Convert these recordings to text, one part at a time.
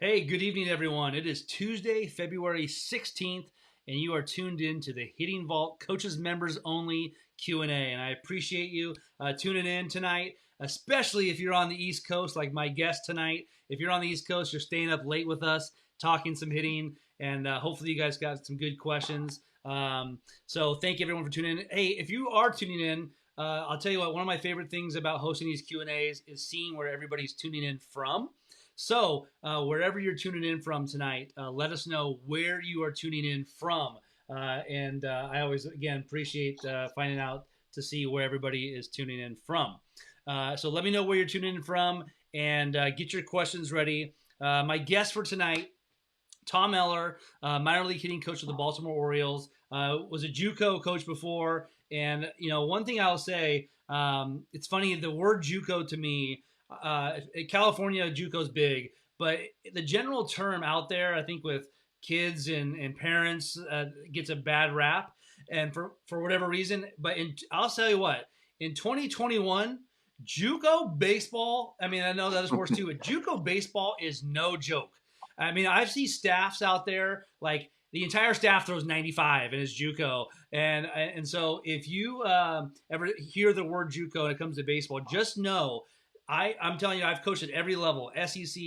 Hey, good evening, everyone. It is Tuesday, February 16th, and you are tuned in to the Hitting Vault Coaches Members Only Q&A. And I appreciate you tuning in tonight, especially if you're on the East Coast, like my guest tonight. If you're on the East Coast, you're staying up late with us, talking some hitting, and hopefully you guys got some good questions. So thank you, everyone, for tuning in. Hey, if you are tuning in, I'll tell you what, one of my favorite things about hosting these Q&As is seeing where everybody's tuning in from. So, wherever you're tuning in from tonight, let us know where you are tuning in from. And I always, again, appreciate finding out to see where everybody is tuning in from. So, let me know where you're tuning in from and get your questions ready. My guest for tonight, Tom Eller, minor league hitting coach of the Baltimore Orioles, was a JUCO coach before. And, one thing I'll say, it's funny, the word JUCO to me, California, JUCO's big, but the general term out there, I think with kids and parents, gets a bad rap. And for whatever reason, but I'll tell you what, in 2021, JUCO baseball, I mean, I know the other sports too, but JUCO baseball is no joke. I mean, I've seen staffs out there like the entire staff throws 95 and it's JUCO, and so if you ever hear the word JUCO when it comes to baseball, just know I'm telling you, I've coached at every level, SEC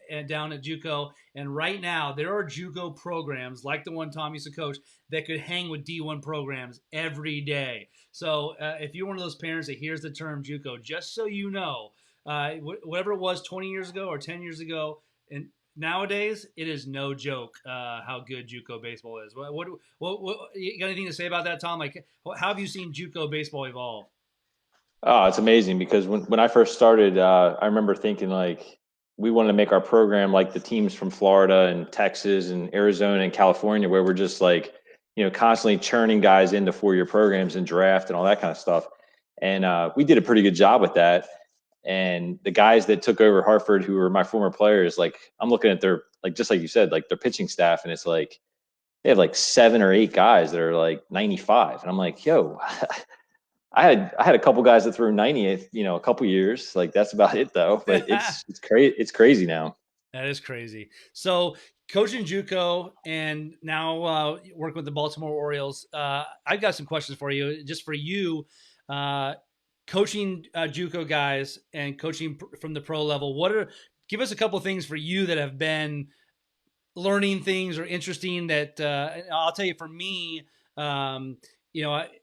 and down at JUCO, and right now there are JUCO programs like the one Tom used to coach that could hang with D1 programs every day. So if you're one of those parents that hears the term JUCO, just so you know, whatever it was 20 years ago or 10 years ago, and nowadays it is no joke how good JUCO baseball is. What you got anything to say about that, Tom? Like, how have you seen JUCO baseball evolve? Oh, it's amazing because when I first started, I remember thinking like we wanted to make our program like the teams from Florida and Texas and Arizona and California, where we're just like, constantly churning guys into 4-year programs and draft and all that kind of stuff. And we did a pretty good job with that. And the guys that took over Hartford, who were my former players, like I'm looking at their, like, just like you said, like their pitching staff, and it's like they have like 7 or 8 guys that are like 95. And I'm like, yo, I had a couple guys that threw 90th, a couple years. Like that's about it though. But it's crazy. It's crazy now. That is crazy. So, coaching JUCO and now working with the Baltimore Orioles, I've got some questions for you. Just for you, uh, coaching JUCO guys and coaching from the pro level. Give us a couple of things for you that have been learning things or interesting that I'll tell you for me, um,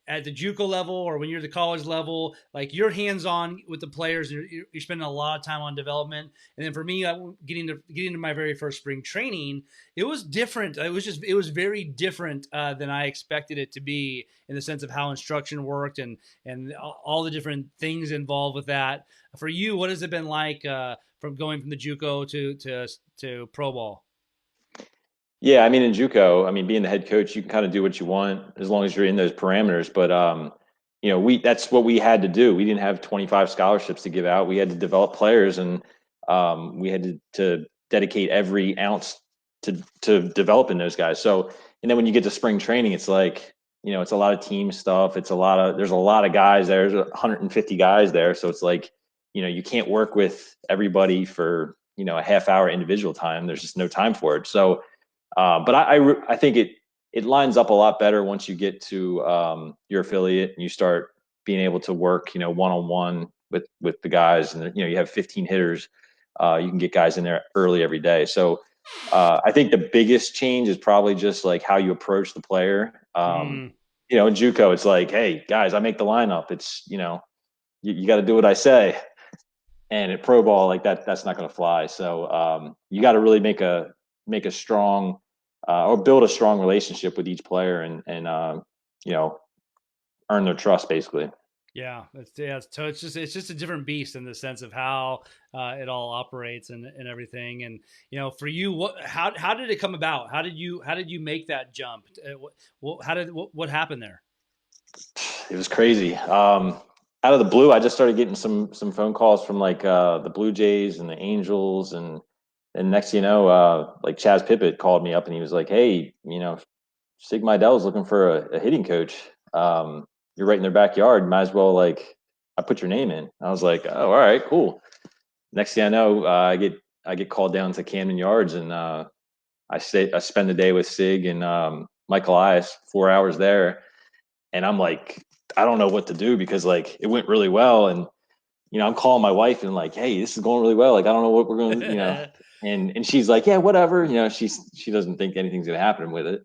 at the JUCO level or when you're at the college level, like you're hands on with the players, and you're spending a lot of time on development. And then for me, getting to my very first spring training, it was different. It was very different than I expected it to be in the sense of how instruction worked and all the different things involved with that. For you, what has it been like from going from the JUCO to pro ball? Yeah, I mean in JUCO, I mean being the head coach, you can kind of do what you want as long as you're in those parameters. But we that's what we had to do. We didn't have 25 scholarships to give out. We had to develop players, and we had to dedicate every ounce to developing those guys. So, and then when you get to spring training, it's like it's a lot of team stuff. There's a lot of guys there. There's 150 guys there, so it's like you can't work with everybody for a half hour individual time. There's just no time for it. So but I think it lines up a lot better once you get to your affiliate and you start being able to work, one on one with the guys, and you have 15 hitters. You can get guys in there early every day. So I think the biggest change is probably just like how you approach the player. Mm. In JUCO, it's like, hey guys, I make the lineup. It's you got to do what I say. And at pro ball, like that's not going to fly. So you got to really make a strong or build a strong relationship with each player and you know earn their trust basically. So it's just a different beast in the sense of how it all operates and everything. And for you, how did it come about? How did you make that jump? What happened there? It was crazy. Out of the blue, I just started getting some phone calls from like the Blue Jays and the Angels, and next thing you know, like Chaz Pippett called me up and he was like, "Hey, Sig Meidel's looking for a hitting coach. You're right in their backyard. Might as well I put your name in." I was like, "Oh, all right, cool." Next thing I know, I get I get called down to Camden Yards, and I spend the day with Sig and Michael Ice, 4 hours there, and I'm like, I don't know what to do because like it went really well, and I'm calling my wife and like, hey, this is going really well. Like, I don't know what we're going to, and she's like, yeah, whatever. She doesn't think anything's going to happen with it.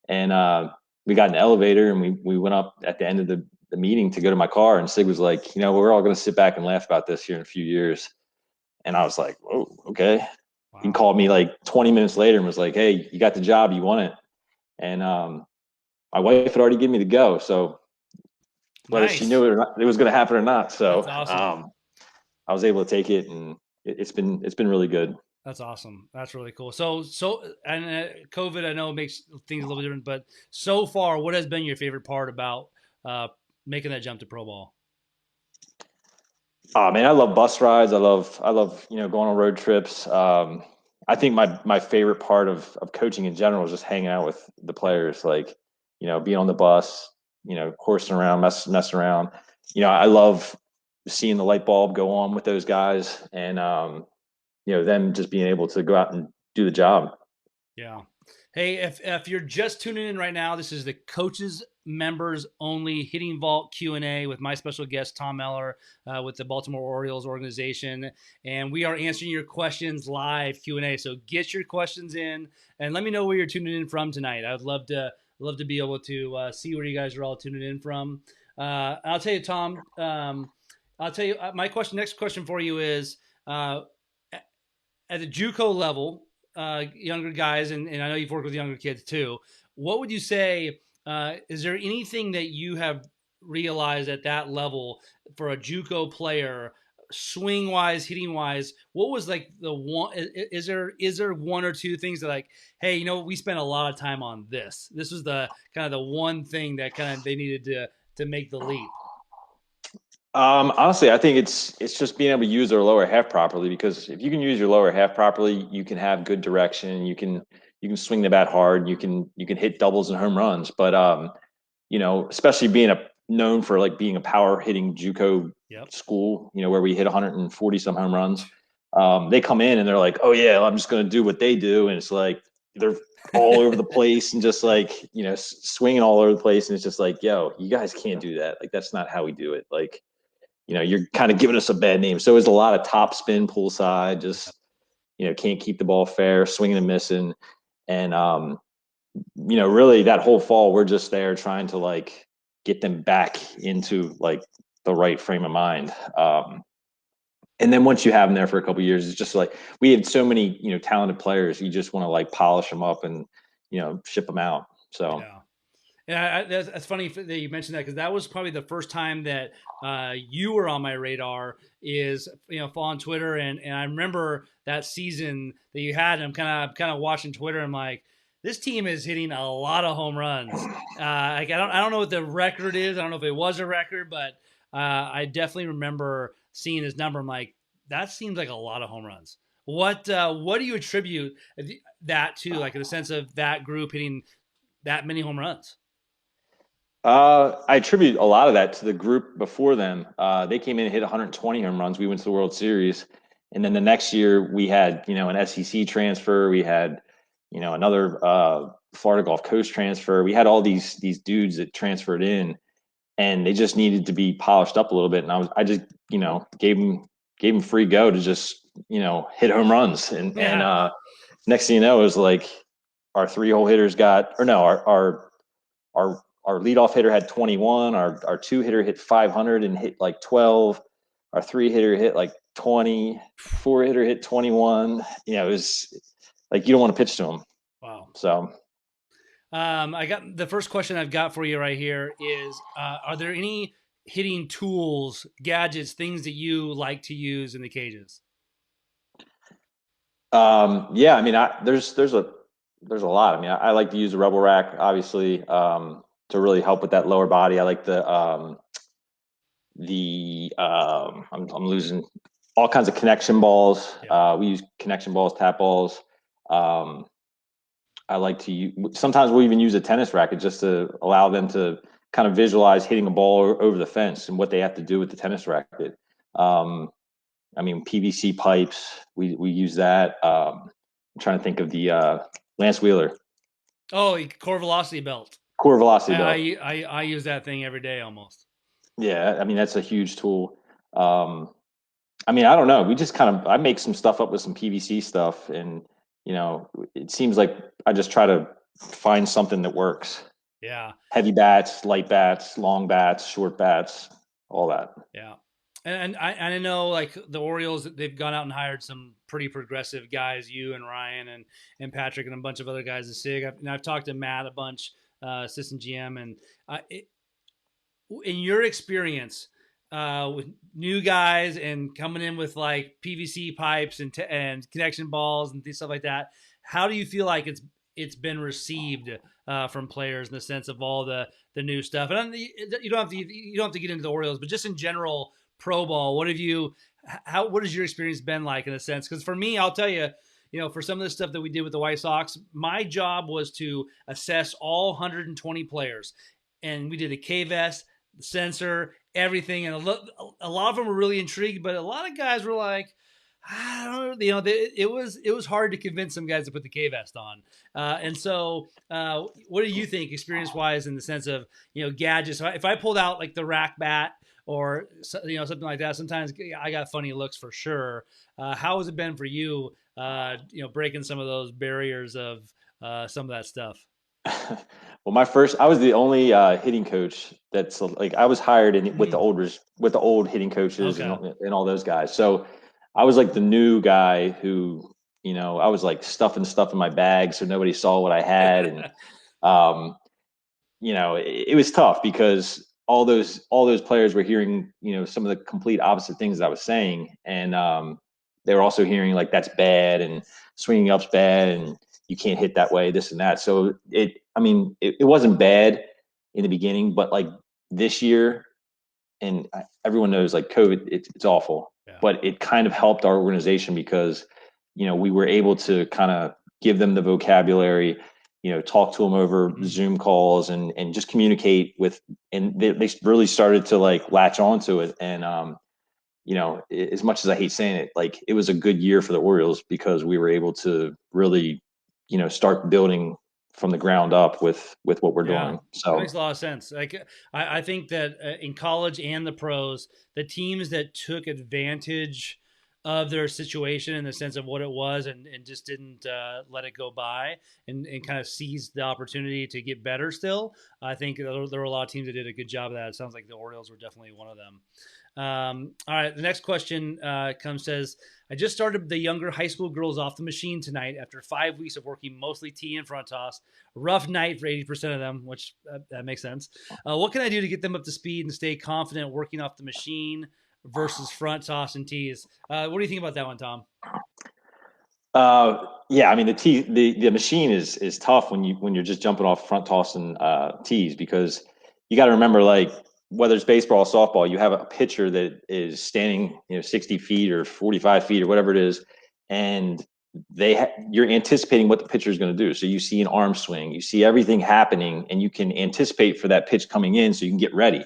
And we got in the elevator and we went up at the end of the meeting to go to my car. And Sig was like, we're all going to sit back and laugh about this here in a few years. And I was like, oh, okay. He Wow. called me like 20 minutes later and was like, hey, you got the job, you want it. And my wife had already given me the go. So whether she Nice. knew it or not, it was going to happen or not. That's So awesome. I was able to take it, and it's been really good. That's awesome. That's really cool. And COVID, I know makes things a little bit different, but so far, what has been your favorite part about uh, making that jump to pro ball? Oh man, I love bus rides. I love going on road trips. I think my favorite part of coaching in general is just hanging out with the Yep. players, like being on the bus, horsing around, messing around. I love seeing the light bulb go on with those guys, and them just being able to go out and do the job. Yeah. Hey, if you're just tuning in right now, this is the coaches members only hitting vault Q&A with my special guest Tom Eller with the Baltimore Orioles organization, and we are answering your questions live Q&A. So get your questions in and let me know where you're tuning in from tonight. I would love to be able to see where you guys are all tuning in from. I'll tell you, Tom. I'll tell you my question. Next question for you is. At the JUCO level, younger guys, and I know you've worked with younger kids too. What would you say? Is there anything that you have realized at that level for a JUCO player, swing wise, hitting wise? What was like the one? Is there one or two things that like, hey, we spent a lot of time on this. This was the kind of the one thing that kind of they needed to make the leap. Honestly, I think it's just being able to use their lower half properly, because if you can use your lower half properly, you can have good direction. You can swing the bat hard. You can hit doubles and home runs. But especially being known for like being a power hitting JUCO Yep. school, where we hit 140 some home runs. They come in and they're like, oh yeah, I'm just going to do what they do, and it's like they're all over the place and just like swinging all over the place, and it's just like, yo, you guys can't do that. Like that's not how we do it. Like you're kind of giving us a bad name. So it's a lot of top spin, pull side, just can't keep the ball fair, swinging and missing, and really that whole fall we're just there trying to like get them back into like the right frame of mind. And then once you have them there for a couple of years, it's just like we had so many talented players. You just want to like polish them up and ship them out. So. Yeah. Yeah, that's funny that you mentioned that because that was probably the first time that you were on my radar. Is following Twitter, and I remember that season that you had. And I'm kind of watching Twitter. I'm like, this team is hitting a lot of home runs. Like I don't know what the record is. I don't know if it was a record, but I definitely remember seeing his number. I'm like, that seems like a lot of home runs. What do you attribute that to? Like in the sense of that group hitting that many home runs? I attribute a lot of that to the group before them. They came in and hit 120 home runs. We went to the World Series, and then the next year we had an SEC transfer. We had another Florida Gulf Coast transfer. We had all these dudes that transferred in, and they just needed to be polished up a little bit. And I just gave them free go to just hit home runs. And Yeah. next thing you know, it was like our 3 hole hitters got, or no, our leadoff hitter had 21. Our 2 hitter hit 500 and hit like 12. Our 3 hitter hit like 20. 4 hitter hit 21. It was like you don't want to pitch to them. Wow. So. I got the first question I've got for you right here is are there any hitting tools, gadgets, things that you like to use in the cages? Yeah, I mean, there's a lot. I mean, I like to use the Rebel Rack, obviously, to really help with that lower body. I like I'm losing all kinds of connection balls. Yep. We use connection balls, tap balls. Um, I like to sometimes we'll even use a tennis racket just to allow them to kind of visualize hitting a ball over the fence and what they have to do with the tennis racket. Um, I mean, PVC pipes, we use that. I'm trying to think of the Lance Wheeler Oh, core velocity belt. core velocity belt. I use that thing every day almost. Yeah, I mean that's a huge tool. Um, I mean, I don't know. We just kind of I make some stuff up with some PVC stuff, and it seems like I just try to find something that works. Yeah. Heavy bats, light bats, long bats, short bats, all that. Yeah. And I know like the Orioles, they've gone out and hired some pretty progressive guys, you and Ryan and Patrick and a bunch of other guys at SIG. I've talked to Matt a bunch, assistant GM, and it, in your experience with new guys and coming in with like PVC pipes and connection balls and stuff like that, how do you feel like it's been received from players in the sense of all the new stuff? And you don't have to get into the Orioles, but just in general, pro ball. What has your experience been like in a sense? Because for me, I'll tell you. For some of the stuff that we did with the White Sox, my job was to assess all 120 players. And we did a K-Vest, the sensor, everything. And a lot of them were really intrigued, but a lot of guys were like, I don't know, it was hard to convince some guys to put the K vest on. And so, what do you think, experience wise, in the sense of gadgets? If I pulled out like the rack bat or something like that, sometimes I got funny looks for sure. How has it been for you? Breaking some of those barriers of some of that stuff. Well, I was the only hitting coach that's like I was hired with the old hitting coaches Okay. and all those guys. So I was like the new guy who I was like stuffing stuff in my bag so nobody saw what I had, and um, it was tough because all those players were hearing some of the complete opposite things that I was saying, and they were also hearing like that's bad and swinging up's bad and you can't hit that way, this and that. So it wasn't bad in the beginning, but like this year, and everyone knows like COVID, it's awful, Yeah. but it kind of helped our organization because we were able to kind of give them the vocabulary, talk to them over Zoom calls and just communicate with, and they really started to like latch onto it. And as much as I hate saying it, like it was a good year for the Orioles because we were able to really start building from the ground up with what we're Yeah, doing. that So makes a lot of sense. Like, I think that in college and the pros, the teams that took advantage of their situation in the sense of what it was and just didn't let it go by and kind of seized the opportunity to get better still, I think there were a lot of teams that did a good job of that. It sounds like the Orioles were definitely one of them. All right, the next question says, I just started the younger high school girls off the machine tonight after 5 weeks of working mostly tee and front toss. Rough night for 80% of them, which that makes sense. What can I do to get them up to speed and stay confident working off the machine versus front toss and tees? What do you think about that one, Tom? yeah, I mean the machine is tough when you're just jumping off front tossing tees because you got to remember, like, whether it's baseball or softball, you have a pitcher that is standing 60 feet or 45 feet or whatever it is, and you're anticipating what the pitcher is going to do. So you see an arm swing, you see everything happening, and you can anticipate for that pitch coming in, so you can get ready.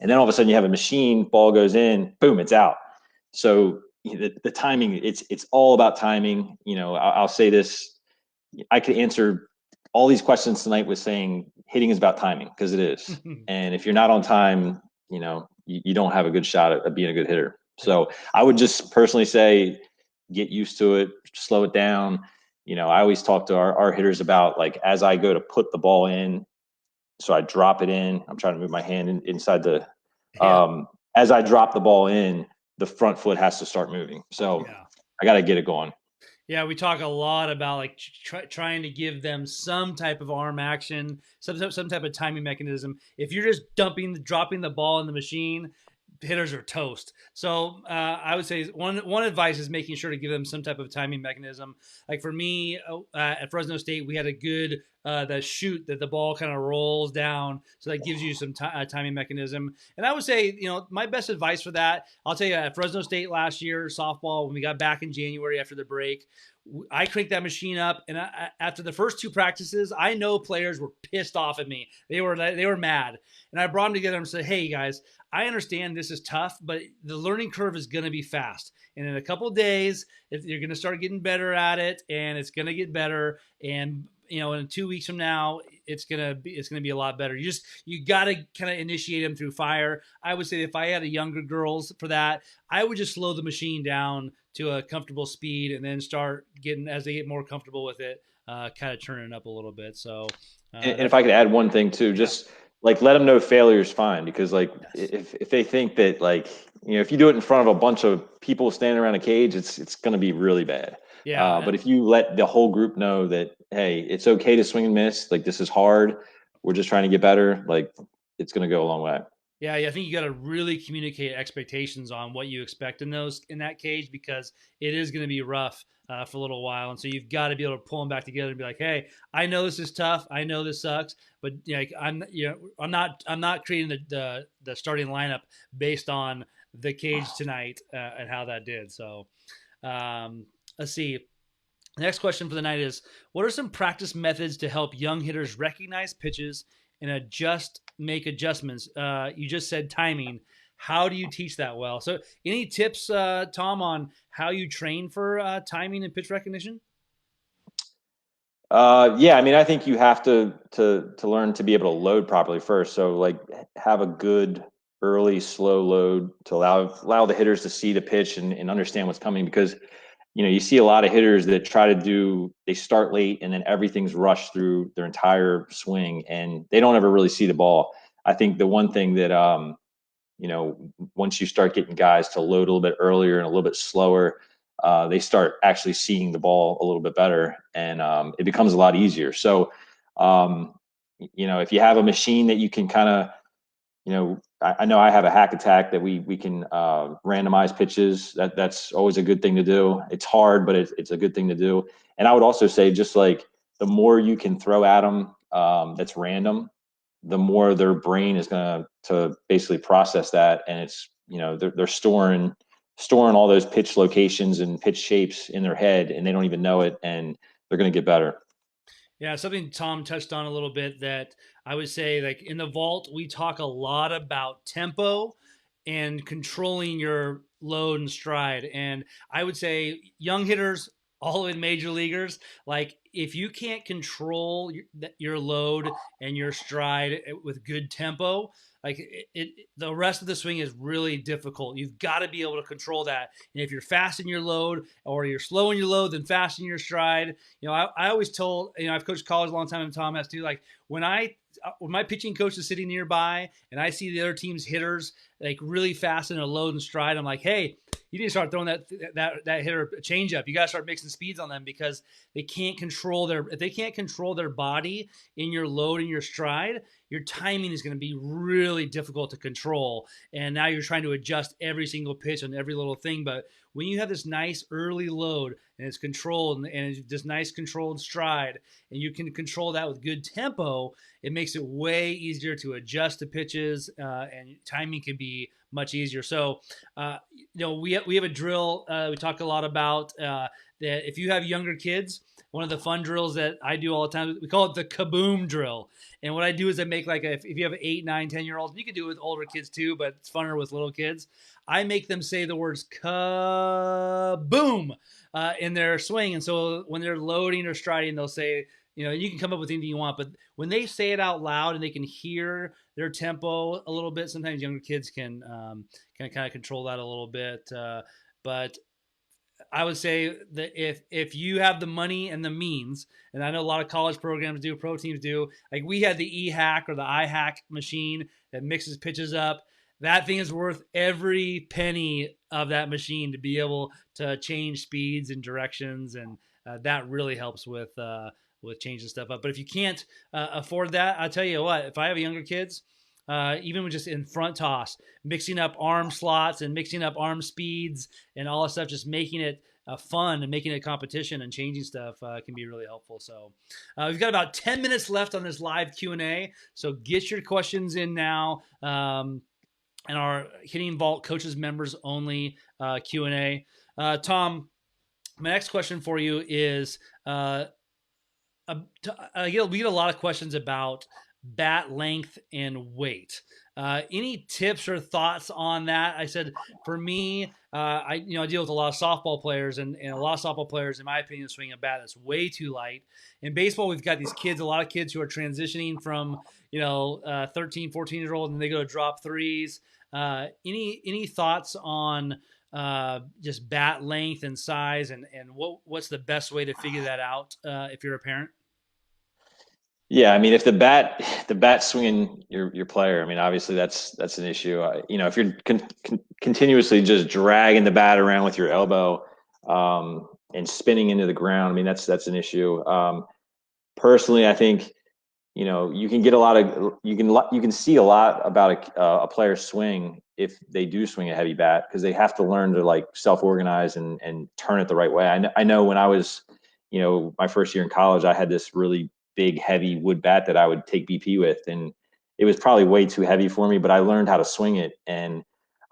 And then all of a sudden you have a machine, ball goes in, boom, it's out. So the timing, it's all about timing. I'll say this: I could answer all these questions tonight with saying hitting is about timing, because it is. And if you're not on time, you don't have a good shot at being a good hitter. So I would just personally say, get used to it, slow it down. I always talk to our hitters about, like, as I go to put the ball in, so I drop it in. I'm trying to move my hand inside the. Yeah, As I drop the ball in, the front foot has to start moving. So yeah. I got to get it going. Yeah, we talk a lot about like trying to give them some type of arm action, some type of timing mechanism. If you're just dropping the ball in the machine, hitters are toast. So I would say one advice is making sure to give them some type of timing mechanism. Like for me at Fresno State, we had a good the shoot that the ball kind of rolls down, so that gives you some timing mechanism. And I would say, my best advice for that, I'll tell you, at Fresno State last year softball, when we got back in January after the break, I cranked that machine up, and after the first two practices, I know players were pissed off at me. They were mad, and I brought them together and said, "Hey guys, I understand this is tough, but the learning curve is going to be fast. And in a couple of days, you're going to start getting better at it, and it's going to get better. And in 2 weeks from now, it's gonna be a lot better. You got to kind of initiate them through fire. I would say if I had a younger girls for that, I would just slow the machine down to a comfortable speed, and then start getting, as they get more comfortable with it, kind of turning it up a little bit. So, And if I could add one thing too, yeah, just like let them know failure is fine, because like yes, if they think that, like, if you do it in front of a bunch of people standing around a cage, it's going to be really bad. yeah. But if you let the whole group know that, hey, it's okay to swing and miss, like this is hard, we're just trying to get better, like it's going to go a long way. Yeah, I think you got to really communicate expectations on what you expect in that cage, because it is going to be rough for a little while, and so you've got to be able to pull them back together and be like, "Hey, I know this is tough. I know this sucks, but I'm not creating the starting lineup based on the cage tonight and how that did." So, let's see. The next question for the night is: what are some practice methods to help young hitters recognize pitches and make adjustments? You just said timing. How do you teach that well? So, any tips, Tom, on how you train for timing and pitch recognition? Yeah, I mean, I think you have to learn to be able to load properly first. So like have a good early slow load to allow the hitters to see the pitch and understand what's coming, because you see a lot of hitters that they start late and then everything's rushed through their entire swing and they don't ever really see the ball. I think the one thing that once you start getting guys to load a little bit earlier and a little bit slower, they start actually seeing the ball a little bit better, and it becomes a lot easier. So, if you have a machine that you can kind of, I know I have a hack attack that we can randomize pitches. That's always a good thing to do. It's hard, but it's a good thing to do. And I would also say, just like the more you can throw at them, that's random, the more their brain is going to basically process that, and it's they're storing all those pitch locations and pitch shapes in their head, and they don't even know it, and they're going to get better. Yeah, something Tom touched on a little bit that I would say, like in the vault, we talk a lot about tempo and controlling your load and stride. And I would say young hitters, all in major leaguers, like if you can't control your load and your stride with good tempo, like the rest of the swing is really difficult. You've got to be able to control that. And if you're fast in your load or you're slow in your load, then fast in your stride. I always told, I've coached college a long time, and Tom has too. Like when my pitching coach is sitting nearby and I see the other team's hitters like really fast in a load and stride, I'm like, hey, you need to start throwing that hitter a changeup. You got to start mixing speeds on them, because if they can't control their body in your load and your stride, your timing is going to be really difficult to control. And now you're trying to adjust every single pitch on every little thing. But when you have this nice early load and it's controlled and it's this nice controlled stride, and you can control that with good tempo, it makes it way easier to adjust the pitches, and timing can be much easier. So, we have a drill we talk a lot about, that if you have younger kids, one of the fun drills that I do all the time, we call it the kaboom drill. And what I do is I make if you have 8, 9, 10-year-olds, you can do it with older kids too, but it's funner with little kids. I make them say the words kaboom in their swing. And so when they're loading or striding, they'll say, you can come up with anything you want, but when they say it out loud and they can hear their tempo a little bit, sometimes younger kids can kind of control that a little bit. But I would say that if you have the money and the means, and I know a lot of college programs do, pro teams do, like we had the E-Hack or the I-Hack machine that mixes pitches up. That thing is worth every penny of that machine to be able to change speeds and directions, and that really helps with changing stuff up. But if you can't afford that, I'll tell you what, if I have younger kids, even with just in front toss, mixing up arm slots and mixing up arm speeds and all that stuff, just making it fun and making it a competition and changing stuff can be really helpful. So we've got about 10 minutes left on this live Q&A. So get your questions in now. And our Hitting Vault Coaches Members Only Q&A. Tom, my next question for you is, we get a lot of questions about bat length and weight. Any tips or thoughts on that? I said, for me, I deal with a lot of softball players, and a lot of softball players, in my opinion, swing a bat that's way too light. In baseball, we've got these kids, a lot of kids who are transitioning from 13, 14 years old, and they go to drop threes. Any thoughts on just bat length and size, and what's the best way to figure that out if you're a parent? Yeah, I mean, if the bat swinging your player, I mean, obviously that's an issue. If you're continuously just dragging the bat around with your elbow and spinning into the ground, I mean, that's an issue. Personally, I think you can get a lot of you can see a lot about a player's swing if they do swing a heavy bat, because they have to learn to like self-organize and turn it the right way. I know when I was my first year in college, I had this really big heavy wood bat that I would take BP with, and it was probably way too heavy for me, but I learned how to swing it, and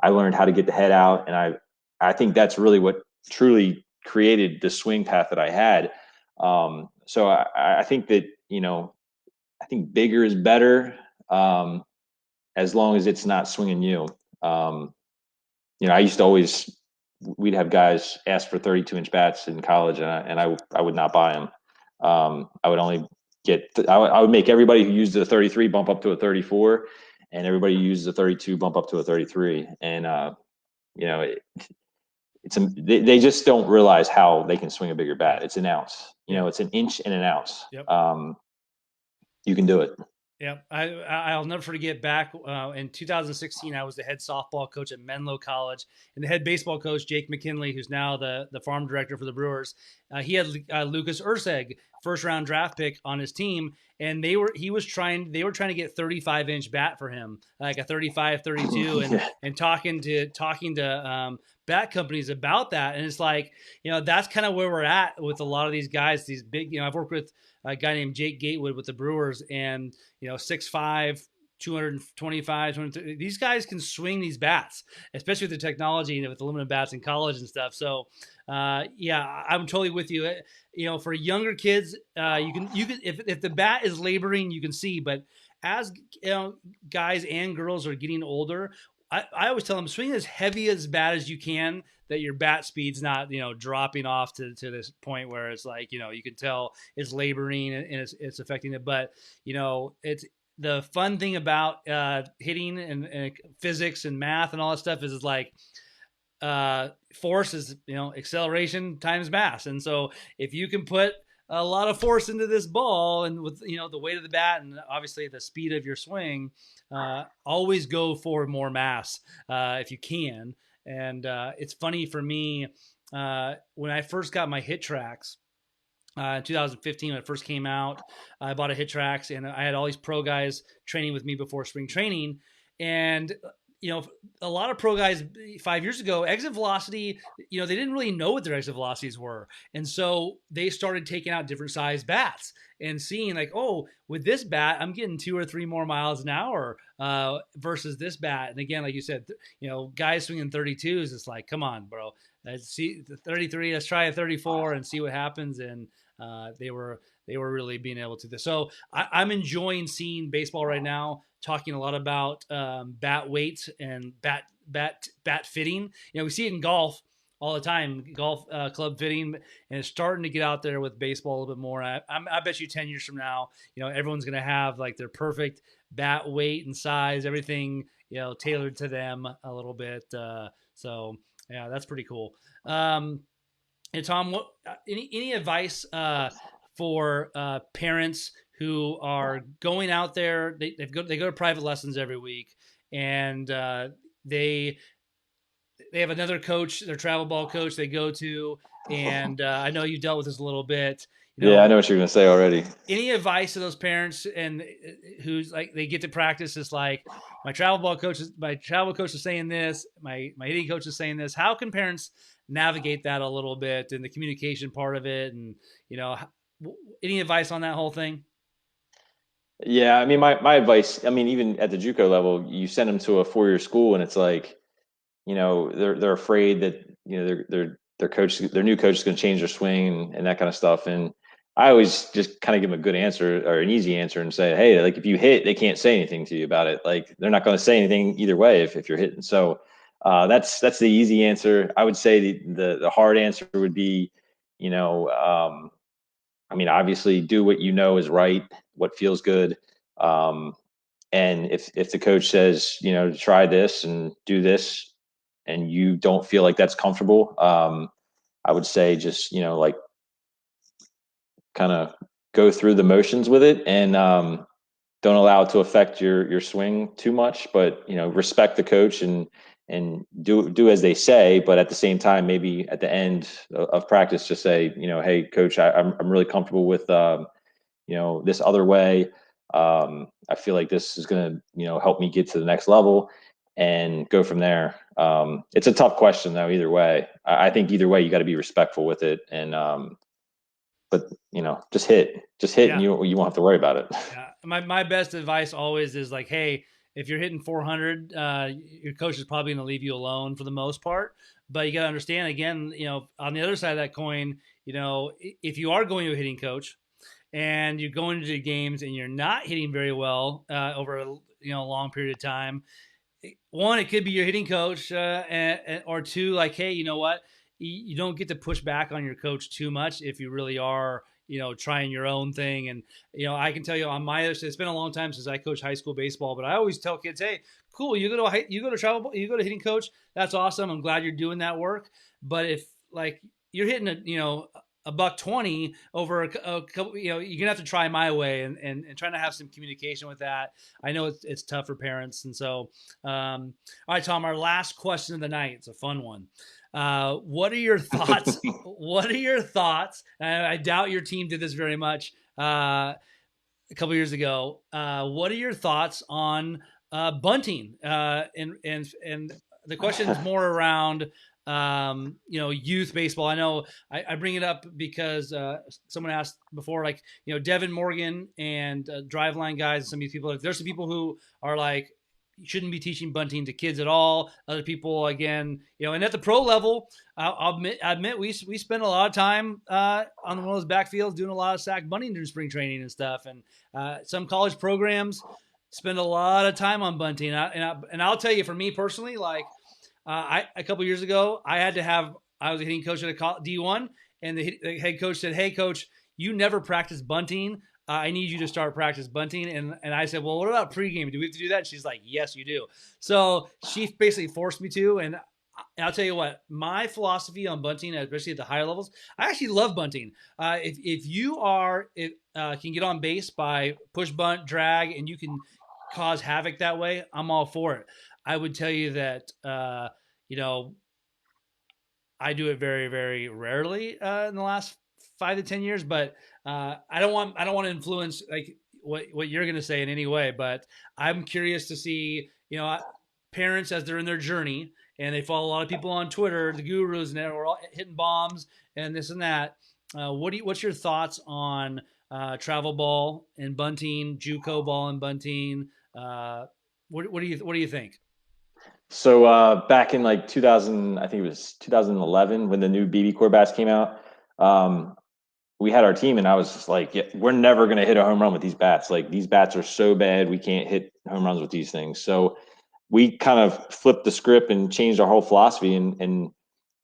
I learned how to get the head out, and I think that's really what truly created the swing path that I had. So I think that I think bigger is better, as long as it's not swinging you. Um, I used to always we'd have guys ask for 32-inch bats in college, and I would not buy them. I would only I would make everybody who used a 33 bump up to a 34, and everybody who uses a 32 bump up to a 33. And you know, it, they just don't realize how they can swing a bigger bat. It's an ounce. Yeah. It's an inch and an ounce. Yep. You can do it. Yeah, I'll never forget back in 2016, I was the head softball coach at Menlo College, and the head baseball coach, Jake McKinley, who's now the farm director for the Brewers. He had Lucas Urseg, first round draft pick, on his team, and they were trying to get 35-inch bat for him, like a 35, 32, and Yeah. and talking to bat companies about that, and it's like, that's kind of where we're at with a lot of these guys, these big. I've worked with a guy named Jake Gatewood with the Brewers, and 6'5", 225, 230. These guys can swing these bats, especially with the technology and with the limited bats in college and stuff. So, yeah, I'm totally with you. For younger kids, you can if the bat is laboring, you can see. But as guys and girls are getting older, I always tell them, swing as heavy as bad as you can, that your bat speed's not dropping off to this point where it's like you can tell it's laboring and it's affecting it. But it's the fun thing about hitting and physics and math and all that stuff is like force is acceleration times mass, and so if you can put a lot of force into this ball, and with the weight of the bat and obviously the speed of your swing, always go for more mass if you can. And it's funny for me, when I first got my hit tracks in 2015, when it first came out, I bought a hit tracks, and I had all these pro guys training with me before spring training. And a lot of pro guys 5 years ago, exit velocity, they didn't really know what their exit velocities were. And so they started taking out different size bats and seeing like, oh, with this bat, I'm getting 2 or 3 more miles an hour versus this bat. And again, like you said, guys swinging 32s, it's like, come on, bro. Let's see the 33. Let's try a 34 and see what happens. And they were really being able to do this. So I'm enjoying seeing baseball right now, talking a lot about bat weights and bat fitting. We see it in golf all the time, golf club fitting, and it's starting to get out there with baseball a little bit more. I bet you 10 years from now, everyone's going to have like their perfect bat weight and size, everything, tailored to them a little bit. So yeah, that's pretty cool. And Tom, what any advice for parents who are going out there? They go to private lessons every week, and they have another coach, their travel ball coach, they go to, and I know you dealt with this a little bit. Yeah, I know what you're going to say already. Any advice to those parents and who's like they get to practice is like, my travel coach is saying this, my hitting coach is saying this. How can parents navigate that a little bit, and the communication part of it, and any advice on that whole thing? Yeah, I mean, my advice, I mean, even at the JUCO level, you send them to a 4-year school, and it's like, they're afraid that their coach, their new coach, is going to change their swing and that kind of stuff. And I always just kind of give them a good answer or an easy answer and say, hey, like if you hit, they can't say anything to you about it. Like they're not going to say anything either way if you're hitting. So that's the easy answer. I would say the hard answer would be, you know, I mean, obviously do what you know is right, what feels good. Um, and if the coach says, you know, try this and do this, and you don't feel like that's comfortable, I would say just, you know, like kind of go through the motions with it and don't allow it to affect your swing too much. But you know, respect the coach and do as they say. But at the same time, maybe at the end of practice, just say, you know, hey, coach, I'm really comfortable with you know, this other way. I feel like this is going to, you know, help me get to the next level and go from there. It's a tough question though, either way. I think either way, you got to be respectful with it. And, but you know, just hit and Yeah. you won't have to worry about it. Yeah, my best advice always is like, hey, if you're hitting 400, your coach is probably going to leave you alone for the most part. But you got to understand, again, on the other side of that coin, if you are going to a hitting coach and you're going into the games and you're not hitting very well over a long period of time, one, it could be your hitting coach, or two, like, hey, you know what? You don't get to push back on your coach too much if you really are, trying your own thing. And I can tell you on my, it's been a long time since I coached high school baseball, but I always tell kids, hey, cool, you go to travel, you go to hitting coach. That's awesome. I'm glad you're doing that work. But if like you're hitting a $120 over a couple, you're gonna have to try my way and trying to have some communication with that. I know it's tough for parents, and so all right, Tom, our last question of the night. It's a fun one. What are your thoughts? What are your thoughts? I doubt your team did this very much a couple years ago. What are your thoughts on bunting? And the question is more around youth baseball. I know I bring it up because someone asked before, like, Devin Morgan and Driveline guys, and some of these people. There's some people who are like, you shouldn't be teaching bunting to kids at all. Other people, again, and at the pro level, I'll admit we spend a lot of time on one of those backfields doing a lot of sack bunting during spring training and stuff. And some college programs spend a lot of time on bunting. And I'll tell you, for me personally, like a couple years ago, I was a hitting coach at a D1, and the head coach said, "Hey, coach, you never practice bunting. I need you to start practice bunting." And I said, "Well, what about pregame? Do we have to do that?" And she's like, "Yes, you do." So she basically forced me to. And I'll tell you what, my philosophy on bunting, especially at the higher levels, I actually love bunting. If you can get on base by push, bunt, drag, and you can cause havoc that way, I'm all for it. I would tell you that you know I do it very, very rarely in the last 5 to 10 years, but I don't want to influence like what you're going to say in any way. But I'm curious to see parents as they're in their journey and they follow a lot of people on Twitter, the gurus, and we're all hitting bombs and this and that. What's your thoughts on travel ball and bunting, JUCO ball and bunting? What do you think? So back in like 2000, I think it was 2011 when the new BB Core bats came out. Um, we had our team, and I was just like, yeah, we're never going to hit a home run with these bats. Like these bats are so bad, we can't hit home runs with these things. So we kind of flipped the script and changed our whole philosophy. And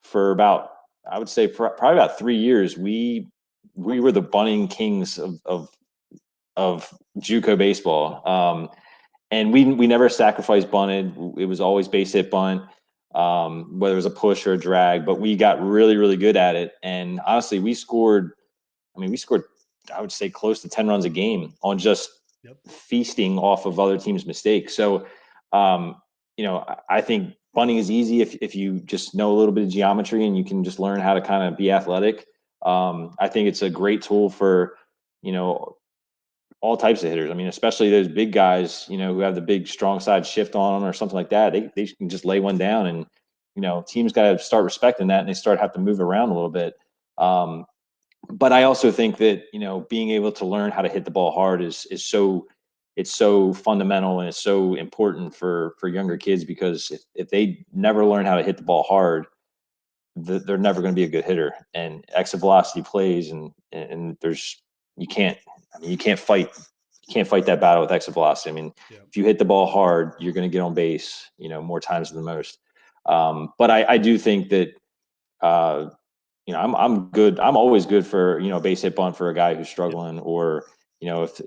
for about, I would say, probably about 3 years, we were the bunting kings of JUCO baseball. And we never sacrificed bunted. It was always base hit bunt, whether it was a push or a drag. But we got really, really good at it. And honestly, we scored. I mean, we scored, I would say, close to 10 runs a game on just Yep. feasting off of other teams' mistakes. So, you know, I think bunting is easy if you just know a little bit of geometry and you can just learn how to kind of be athletic. I think it's a great tool for, you know, all types of hitters. I mean, especially those big guys, you know, who have the big strong side shift on them or something like that. They can just lay one down, and you know, teams got to start respecting that, and they start have to move around a little bit. But I also think that, you know, being able to learn how to hit the ball hard is so, it's so fundamental and it's so important for younger kids, because if they never learn how to hit the ball hard, they're never going to be a good hitter. And exit velocity plays, and there's you can't. I mean, you can't fight. You can't fight that battle with exit velocity. I mean, Yeah. if you hit the ball hard, you're going to get on base. More times than most. But I do think that uh, I'm good. I'm always good for base hit bunt for a guy who's Yep. struggling, or if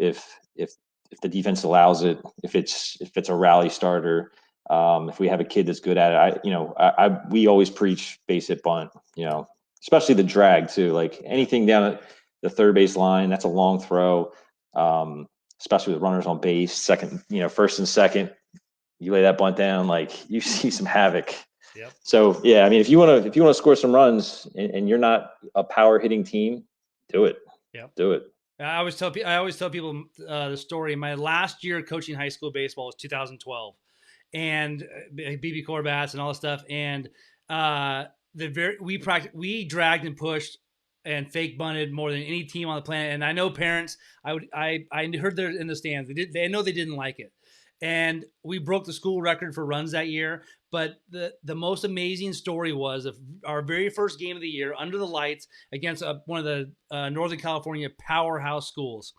the defense allows it, if it's a rally starter, if we have a kid that's good at it, we always preach base hit bunt. Especially the drag too. Like anything down at the third base line, that's a long throw. Especially with runners on base, second, first and second, you lay that bunt down, like you see some havoc. Yep. So yeah, I mean, if you want to score some runs and you're not a power hitting team, do it. Yep. Do it. I always tell people the story. My last year coaching high school baseball was 2012, and BB Corbats and all this stuff. And we dragged and pushed and fake bunted more than any team on the planet. And I know parents. I heard they're in the stands. They know they didn't like it, and we broke the school record for runs that year. But the most amazing story was our very first game of the year under the lights against one of the Northern California powerhouse schools.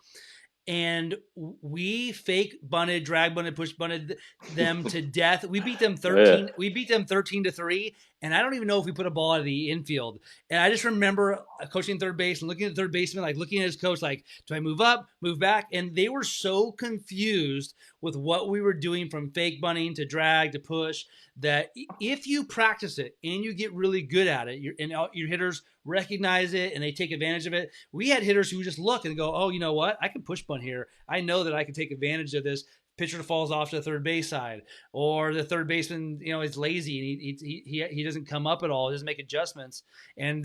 And we fake bunted, drag bunted, push bunted them to death. We beat them 13. Yeah. We beat them 13-3. And I don't even know if we put a ball out of the infield. And I just remember coaching third base and looking at the third baseman, like looking at his coach, like, do I move up, move back? And they were so confused with what we were doing from fake bunting to drag to push that if you practice it and you get really good at it, your hitters recognize it and they take advantage of it. We had hitters who just look and go, oh, you know what? I can push bunt here. I know that I can take advantage of this. Pitcher falls off to the third base side, or the third baseman, is lazy and he doesn't come up at all. He doesn't make adjustments, and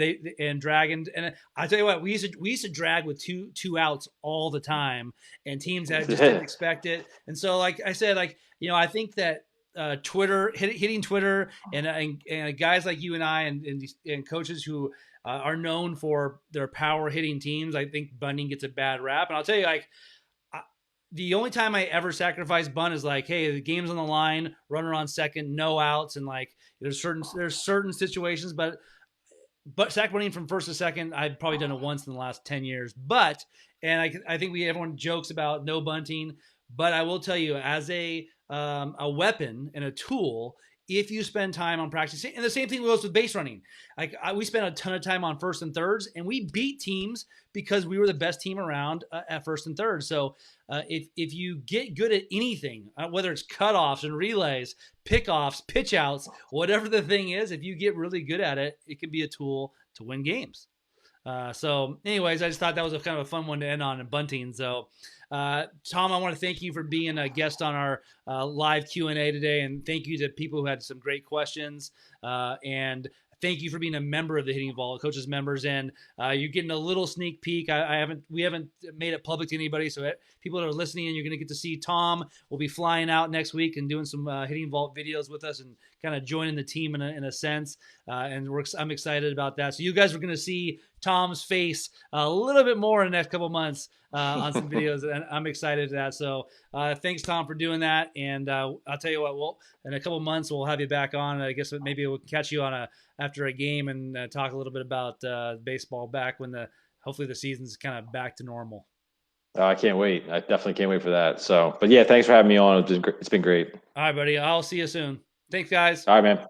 drag and I tell you what, we used to drag with two outs all the time, and teams that just didn't expect it. And so, like I said, I think that Twitter hitting Twitter and guys like you and I and coaches who are known for their power hitting teams. I think bunting gets a bad rap, and I'll tell you, the only time I ever sacrifice bunt is like, hey, the game's on the line, runner on second, no outs, and like there's certain situations, but sack bunting from first to second, I've probably done it once in the last 10 years. But I think everyone jokes about no bunting, but I will tell you, as a weapon and a tool, if you spend time on practicing, and the same thing goes with base running. We spent a ton of time on first and thirds, and we beat teams because we were the best team around at first and third. So if you get good at anything, whether it's cutoffs and relays, pickoffs, pitch outs, whatever the thing is, if you get really good at it, it can be a tool to win games. So anyways, I just thought that was a kind of a fun one to end on in bunting. So Tom, I want to thank you for being a guest on our live Q&A today, and thank you to people who had some great questions, and thank you for being a member of the Hitting Vault, Coaches members, and you're getting a little sneak peek. We haven't made it public to anybody, so people that are listening, and you're going to get to see Tom. Will be flying out next week and doing some Hitting Vault videos with us and kind of joining the team in a sense, and I'm excited about that. So you guys are going to see Tom's face a little bit more in the next couple months on some videos, and I'm excited to that. So thanks, Tom, for doing that. And I'll tell you what, in a couple months we'll have you back on. I guess maybe we'll catch you on after a game and talk a little bit about baseball back when hopefully the season's kind of back to normal. I can't wait. I definitely can't wait for that. So, but yeah, thanks for having me on. It's been great. All right, buddy. I'll see you soon. Thanks, guys. All right, man.